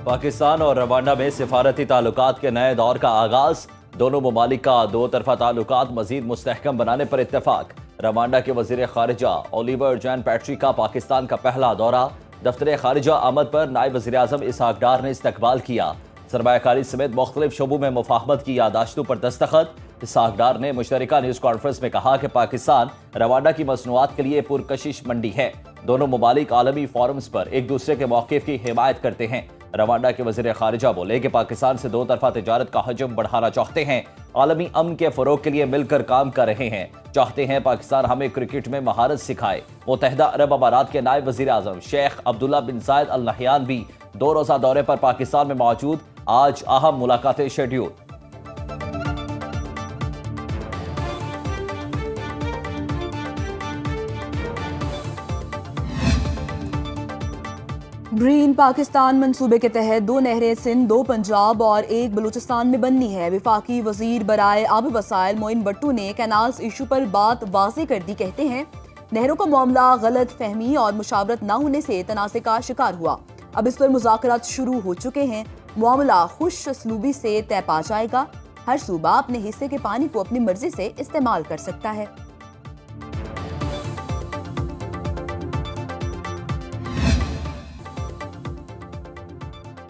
पाकिस्तान और रवांडा में सिफारती ताल्लुकात के नए दौर का आगाज। दोनों ममालिक का दो तरफा ताल्लुकात मजीद मुस्तहकम बनाने पर इत्तेफाक। रवांडा के वजीर खारिजा ओलिवर जॉन पैट्रिक का पाकिस्तान का पहला दौरा। दफ्तर खारिजा आमद पर नायब वजीर आजम इसहाक डार ने इस्तकबाल किया। सरमायाकारी समेत मुख्तलिफ शोबों में मुफाहमत की यादाश्तों पर दस्तखत। इसहाक डार ने मुश्तरका न्यूज़ कॉन्फ्रेंस में कहा कि पाकिस्तान रवांडा की मसनूआत के लिए पुरकशिश मंडी है। दोनों ममालिक आलमी फोरम्स पर एक दूसरे के मौक़िफ़ की हिमायत करते हैं। रवांडा के वज़ीर ख़ारिजा बोले कि पाकिस्तान से दो तरफा तिजारत का हजम बढ़ाना चाहते हैं, आलमी अमन के फ़रोग़ के लिए मिलकर काम कर रहे हैं। चाहते हैं पाकिस्तान हमें क्रिकेट में महारत सिखाए। मुत्तहिदा अरब अमारात के नायब वज़ीर आज़म शेख अब्दुल्ला बिन ज़ायद अल नहयान भी 2 रोज़ा दौरे पर पाकिस्तान में मौजूद। आज अहम मुलाकातें शेड्यूल। ग्रीन पाकिस्तान मंसूबे के तहत 2 नहरें सिंध, 2 पंजाब और 1 बलूचिस्तान में बननी है। वफाकी वजीर बराए आब वसाइल मोइन बट्टू ने कैनाल्स इशू पर बात वाज़ेह कर दी। कहते हैं नहरों का मामला गलत फहमी और मुशावरत न होने से तनाज़े का शिकार हुआ। अब इस पर मुज़ाकरात शुरू हो चुके हैं। मामला खुश असलूबी से तय पा जाएगा। हर सूबा अपने हिस्से के पानी को अपनी मर्जी से इस्तेमाल कर सकता है।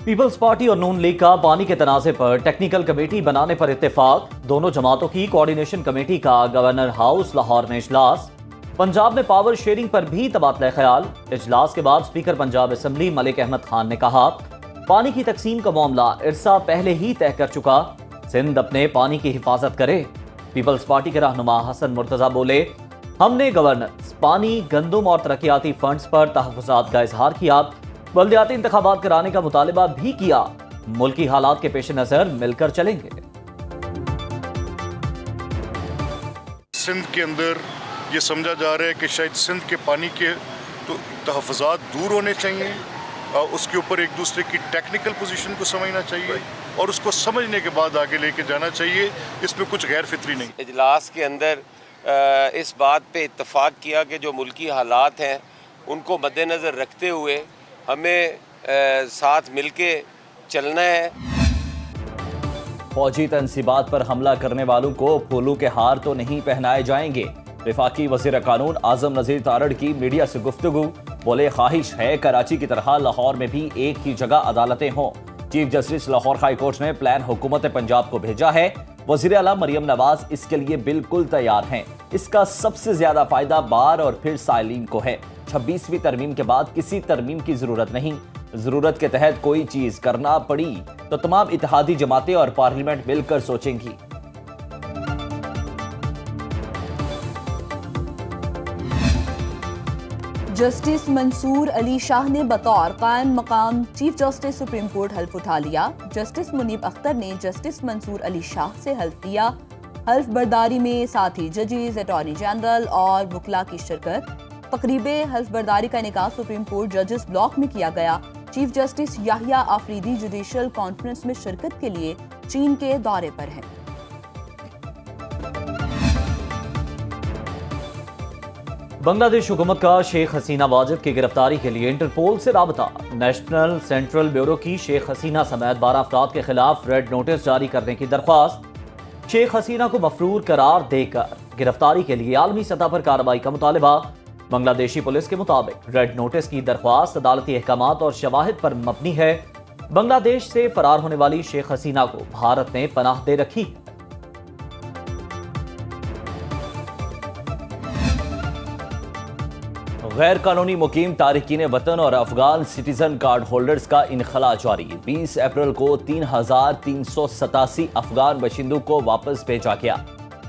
पीपल्स पार्टी और नून लीग का पानी के तनाज़े पर टेक्निकल कमेटी बनाने पर इत्तेफाक। दोनों जमातों की कोऑर्डिनेशन कमेटी का गवर्नर हाउस लाहौर में इजलास। पंजाब में पावर शेयरिंग पर भी तबादला ख्याल। इजलास के बाद स्पीकर पंजाब असम्बली मलिक अहमद खान ने कहा पानी की तकसीम का मामला इरसा पहले ही तय कर चुका, सिंध अपने पानी की हिफाजत करे। पीपल्स पार्टी के रहनुमा हसन मुर्तजा बोले हमने गवर्नर पानी, गंदम और तरक्याती फंड्स पर तहफ़्फ़ुज़ात का इजहार किया। बल्दियाती इंतखाबात कराने का मुतालिबा भी किया। मुल्की हालात के पेश नज़र मिलकर चलेंगे। सिंध के अंदर ये समझा जा रहा है कि शायद सिंध के पानी के तो तहफ़्फ़ुज़ात दूर होने चाहिए, उसके ऊपर एक दूसरे की टेक्निकल पोजीशन को समझना चाहिए और उसको समझने के बाद आगे लेके जाना चाहिए। इसमें कुछ गैर फितरी नहीं। इजलास के अंदर इस बात पे इत्तफाक किया कि जो मुल्की हालात हैं उनको मद्देनज़र रखते हुए हमें साथ मिलके चलना है। फौजी तनसीबात पर हमला करने वालों को फूलों के हार तो नहीं पहनाए जाएंगे। वफाकी वज़ीर कानून आज़म नज़ीर तारड़ की मीडिया से गुफ्तगू। बोले ख्वाहिश है कराची की तरह लाहौर में भी एक ही जगह अदालतें हों। Chief justice Lahore high court ने प्लान हुकूमत पंजाब को भेजा है। वज़ीर आला मरियम नवाज इसके लिए बिल्कुल तैयार हैं। इसका सबसे ज्यादा फायदा बार और फिर साइलिन को है। 26वीं तरमीम के बाद किसी तरमीम की जरूरत नहीं। जरूरत के तहत कोई चीज करना पड़ी तो तमाम इत्तेहादी जमातें और पार्लियामेंट मिलकर सोचेंगी। जस्टिस मंसूर अली शाह ने बतौर कायम मकाम चीफ जस्टिस सुप्रीम कोर्ट हल्फ उठा लिया। जस्टिस मुनीब अख्तर ने जस्टिस मंसूर अली शाह से हल्फ लिया। हल्फ बर्दारी में साथी जजेस, अटॉर्नी जनरल और वकला की शिरकत। तकरीबे हल्फ बर्दारी का इनेकाद सुप्रीम कोर्ट जजेस ब्लॉक में किया गया। Chief justice Yahya Afridi judicial conference में शिरकत के लिए चीन के दौरे पर हैं। बांग्लादेश हुकूमत का शेख हसीना वाजिद की गिरफ्तारी के लिए इंटरपोल से राबता। नेशनल सेंट्रल ब्यूरो की शेख हसीना समेत 12 अफराद के खिलाफ रेड नोटिस जारी करने की दरख्वास्त। शेख हसीना को मफरूर करार देकर गिरफ्तारी के लिए आलमी सतह पर कार्रवाई का मुतालिबा। बांग्लादेशी पुलिस के मुताबिक रेड नोटिस की दरख्वास्त अदालती अहकामात और शवाहिद पर मबनी है। बांग्लादेश से फरार होने वाली शेख हसीना को भारत ने पनाह दे रखी है। गैर कानूनी मुकीम तारिकीन वतन और अफगान सिटीजन कार्ड होल्डर्स का इनखला जारी। 20 अप्रैल को 3,387 अफगान बशिंदों को वापस भेजा गया।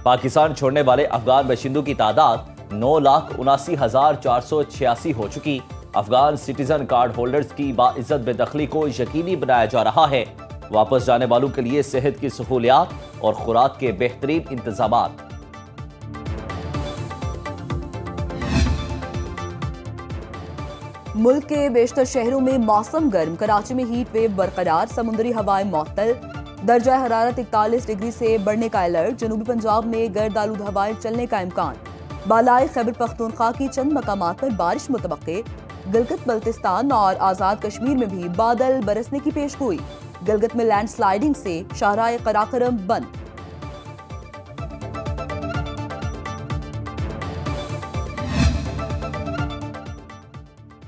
पाकिस्तान छोड़ने वाले अफगान बशिंदों की तादाद 9,79,486 हो चुकी। अफगान सिटीजन कार्ड होल्डर्स की बाइज्जत बेदखली को यकीनी बनाया जा रहा है। वापस जाने वालों के लिए सेहत की सहूलियात और खुराक के बेहतरीन इंतजामात। मुल्क के बेशतर शहरों में मौसम गर्म। कराची में हीट वेव बरकरार। समुद्री हवाएं मुअत्तल। दर्जा हरारत 41 डिग्री से बढ़ने का अलर्ट। जनूबी पंजाब में गर्द आलूद हवाएं चलने का इम्कान। بالائی خیبر پختونخوا کی چند مقامات پر بارش متوقع، گلگت بلتستان اور آزاد کشمیر میں بھی بادل برسنے کی پیشگوئی، گلگت میں لینڈ سلائیڈنگ سے شاہراہ قراقرم بند۔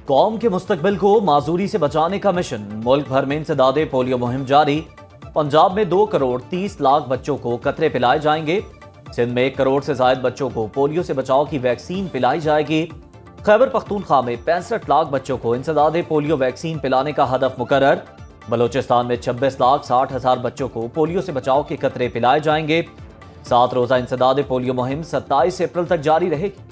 قوم کے مستقبل کو معذوری سے بچانے کا مشن، ملک بھر میں انسداد پولیو مہم جاری۔ پنجاب میں 2 کروڑ 30 لاکھ بچوں کو قطرے پلائے جائیں گے، سندھ میں 1 کروڑ سے زائد بچوں کو پولیو سے بچاؤ کی ویکسین پلائی جائے گی، خیبر پختونخوا میں 65 لاکھ بچوں کو انسداد پولیو ویکسین پلانے کا ہدف مقرر، بلوچستان میں 26 لاکھ 60 ہزار بچوں کو پولیو سے بچاؤ کے قطرے پلائے جائیں گے۔ 7 روزہ انسداد پولیو مہم 27 اپریل تک جاری رہے گی۔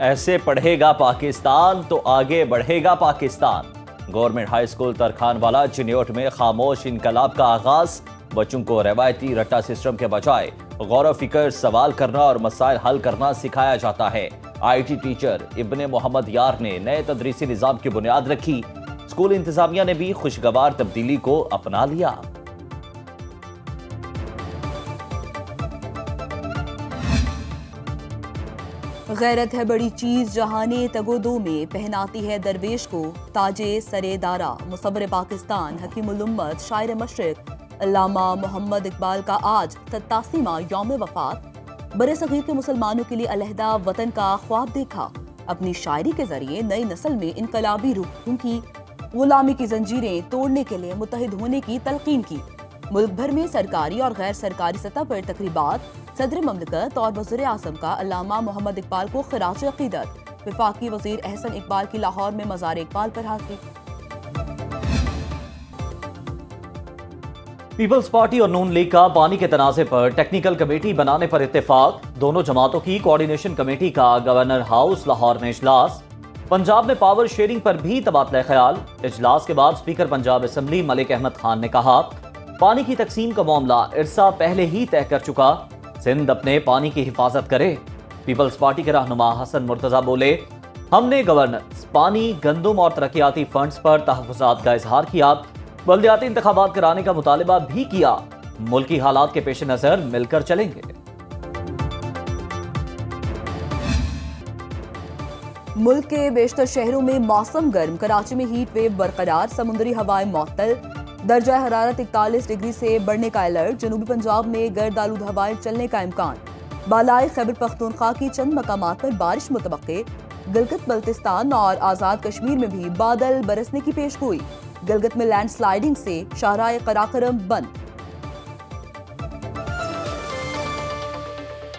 ایسے پڑھے گا پاکستان تو آگے بڑھے گا پاکستان۔ گورنمنٹ ہائی اسکول ترکھان والا چنیوٹ میں خاموش انقلاب کا آغاز، بچوں کو روایتی رٹا سسٹم کے بجائے غور و فکر، سوال کرنا اور مسائل حل کرنا سکھایا جاتا ہے۔ آئی ٹی ٹیچر ابن محمد یار نے نئے تدریسی نظام کی بنیاد رکھی، اسکول انتظامیہ نے بھی خوشگوار تبدیلی کو اپنا لیا۔ غیرت ہے بڑی چیز جہانے تگودو میں، پہناتی ہے درویش کو تاجے سرے دارا۔ مصور پاکستان، حکیم الامت، شاعر مشرق علامہ محمد اقبال کا آج 87واں یوم وفات۔ برصغیر کے مسلمانوں کے لیے علیحدہ وطن کا خواب دیکھا، اپنی شاعری کے ذریعے نئی نسل میں انقلابی روحوں کی، غلامی کی زنجیریں توڑنے کے لیے متحد ہونے کی تلقین کی۔ ملک بھر میں سرکاری اور غیر سرکاری سطح پر تقریبات، صدر مملکت اور وزیر اعظم کا علامہ محمد اقبال کو خراج عقیدت۔ وفاقی وزیر احسن اقبال کی لاہور میں مزار اقبال پر حاضری۔ پیپلز پارٹی اور نون لیگ کا پانی کے تنازع پر ٹیکنیکل کمیٹی بنانے پر اتفاق، دونوں جماعتوں کی کوارڈینیشن کمیٹی کا گورنر ہاؤس لاہور میں اجلاس۔ پنجاب میں پاور شیئرنگ پر بھی تبادلہ خیال، اجلاس کے بعد اسپیکر پنجاب اسمبلی ملک احمد خان نے کہا پانی کی تقسیم کا معاملہ ارسا پہلے ہی طے کر چکا، سندھ اپنے پانی کی حفاظت کرے۔ پیپلز پارٹی کے رہنما حسن مرتضیٰ بولے ہم نے گورننس، پانی، گندم اور ترقیاتی فنڈز پر تحفظات کا اظہار کیا، بلدیاتی انتخابات کرانے کا مطالبہ بھی کیا، ملکی حالات کے پیش نظر مل کر چلیں گے۔ ملک کے بیشتر شہروں میں موسم گرم، کراچی میں ہیٹ ویو برقرار، سمندری ہوائیں معطل، درجہ حرارت 41 ڈگری سے بڑھنے کا الرٹ، جنوبی پنجاب میں گرد آلود ہوائیں چلنے کا امکان۔ بالائی خیبر پختونخوا کی چند مقامات پر بارش متوقع، گلگت بلتستان اور آزاد کشمیر میں بھی بادل برسنے کی پیشگوئی، گلگت میں لینڈ سلائیڈنگ سے شاہراہ قراقرم بند۔